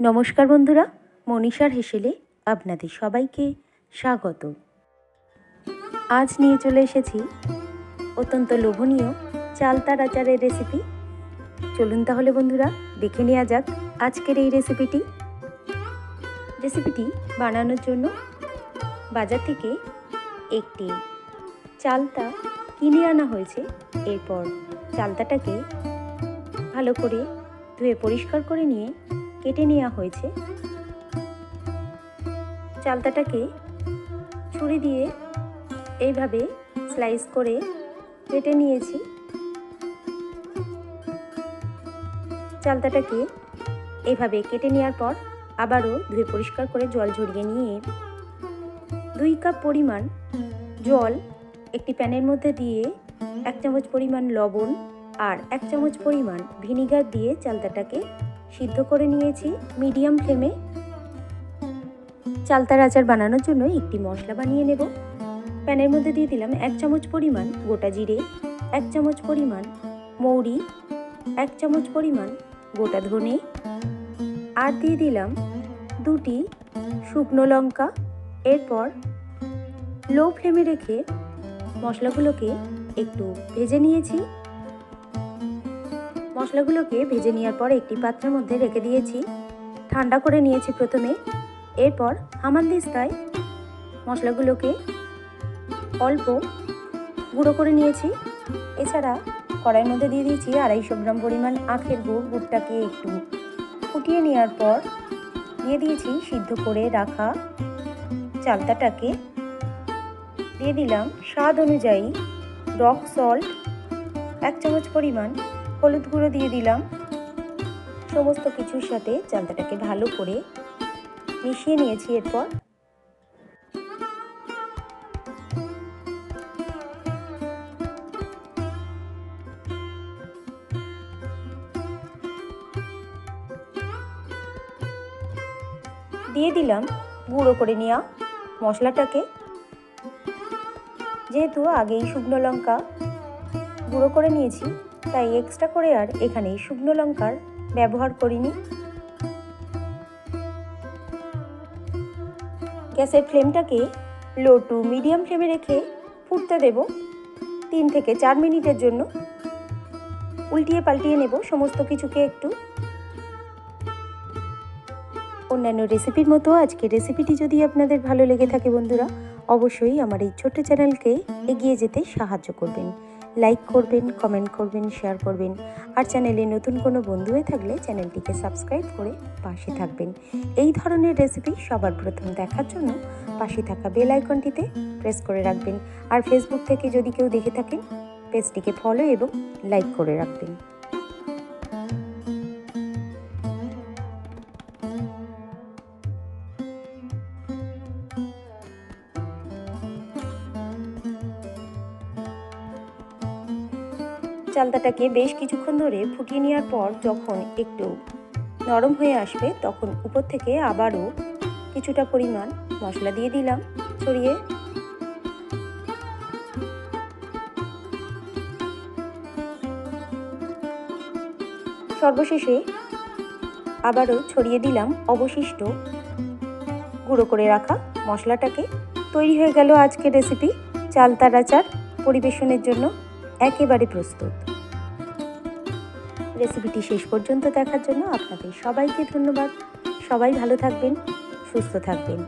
নমস্কার বন্ধুরা, মনীষার হেসেলে আপনাদের সবাইকে স্বাগত। আজ নিয়ে চলে এসেছি অত্যন্ত লোভনীয় চালতার আচারের রেসিপি। চলুন তাহলে বন্ধুরা দেখে নেওয়া যাক আজকের এই রেসিপিটি। বানানোর জন্য বাজার থেকে একটি চালতা কিনে আনা হয়েছে। এরপর চালতাটাকে ভালো করে ধুয়ে পরিষ্কার করে নিয়ে কেটে নেওয়া হয়েছে। চালতাটাকে ছুরি দিয়ে এইভাবে স্লাইস করে কেটে নিয়েছি। চালতাটাকে এইভাবে কেটে নেওয়ার পর আবারও ধুয়ে পরিষ্কার করে জল ঝরিয়ে নিয়ে 2 কাপ পরিমাণ জল একটি প্যানের মধ্যে দিয়ে 1 চামচ পরিমাণ লবণ আর 1 চামচ পরিমাণ ভিনিগার দিয়ে চালতাটাকে সিদ্ধ করে নিয়েছি মিডিয়াম ফ্লেমে। চালতার আচার বানানোর জন্য একটি মশলা বানিয়ে নেব। প্যানের মধ্যে দিয়ে দিলাম 1 চামচ পরিমাণ গোটা জিরে, 1 চামচ পরিমাণ মৌরি, 1 চামচ পরিমাণ গোটা ধনে, আর দিয়ে দিলাম 2টি শুকনো লঙ্কা। এরপর লো ফ্লেমে রেখে মশলাগুলোকে একটু ভেজে নিয়েছি। মশলাগুলোকে ভেজে নেওয়ার পর একটি পাত্রের মধ্যে রেখে দিয়েছি, ঠান্ডা করে নিয়েছি প্রথমে। এরপর হামানদিস্তায় মশলাগুলোকে অল্প গুঁড়ো করে নিয়েছি। এছাড়া কড়াইয়ের মধ্যে দিয়ে দিয়েছি 250 গ্রাম পরিমাণ আখের গুড়। গুড়টাকে একটু ফুটিয়ে নেওয়ার পর দিয়ে দিয়েছি সিদ্ধ করে রাখা চালতাটাকে। দিয়ে দিলাম স্বাদ অনুযায়ী রক সল্ট, 1 চামচ পরিমাণ হলুদ গুঁড়ো দিয়ে দিলাম। সমস্ত কিছুর সাথে চালতাটাকে ভালো করে মিশিয়ে নিয়েছি। এরপর দিয়ে দিলাম গুঁড়ো করে নেওয়া মশলাটাকে। যেহেতু আগেই শুকনো লঙ্কা গুঁড়ো করে নিয়েছি, তাই এক্সট্রা করে আর এখানে শুকনো লঙ্কার ব্যবহার করিনি। গ্যাসের ফ্লেমটাকে লো টু মিডিয়াম ফ্লেমে রেখে ফুটতে দেব 3 থেকে 4 মিনিটের জন্য। উল্টিয়ে পাল্টিয়ে নেব সমস্ত কিছুকে একটু। অন্যান্য রেসিপির মতো আজকের রেসিপিটি যদি আপনাদের ভালো লেগে থাকে বন্ধুরা, অবশ্যই আমার এই ছোট্ট চ্যানেলকে এগিয়ে যেতে সাহায্য করবেন। লাইক করবেন, কমেন্ট করবেন, শেয়ার করবেন। আর চ্যানেলে নতুন কোনো বন্ধু হয়ে থাকলে চ্যানেলটিকে সাবস্ক্রাইব করে পাশে থাকবেন। এই ধরনের রেসিপি সবার প্রথম দেখার জন্য পাশে থাকা বেল আইকনটিতে প্রেস করে রাখবেন। আর ফেসবুক থেকে যদি কেউ দেখে থাকেন, পেজটিকে ফলো এবং লাইক করে রাখবেন। চালতাটাকে বেশ কিছুক্ষণ ধরে ফুটিয়ে নেওয়ার পর যখন একটু নরম হয়ে আসবে, তখন উপর থেকে আবারও কিছুটা পরিমাণ মশলা দিয়ে দিলাম ছড়িয়ে। সর্বশেষে আবারও ছড়িয়ে দিলাম অবশিষ্ট গুঁড়ো করে রাখা মশলাটাকে। তৈরি হয়ে গেল আজকের রেসিপি চালতার আচার। পরিবেশনের জন্য একেবারে প্রস্তুত। রেসিপিটি শেষ পর্যন্ত দেখার জন্য আপনাদের সবাইকে ধন্যবাদ। সবাই ভালো থাকবেন, সুস্থ থাকবেন।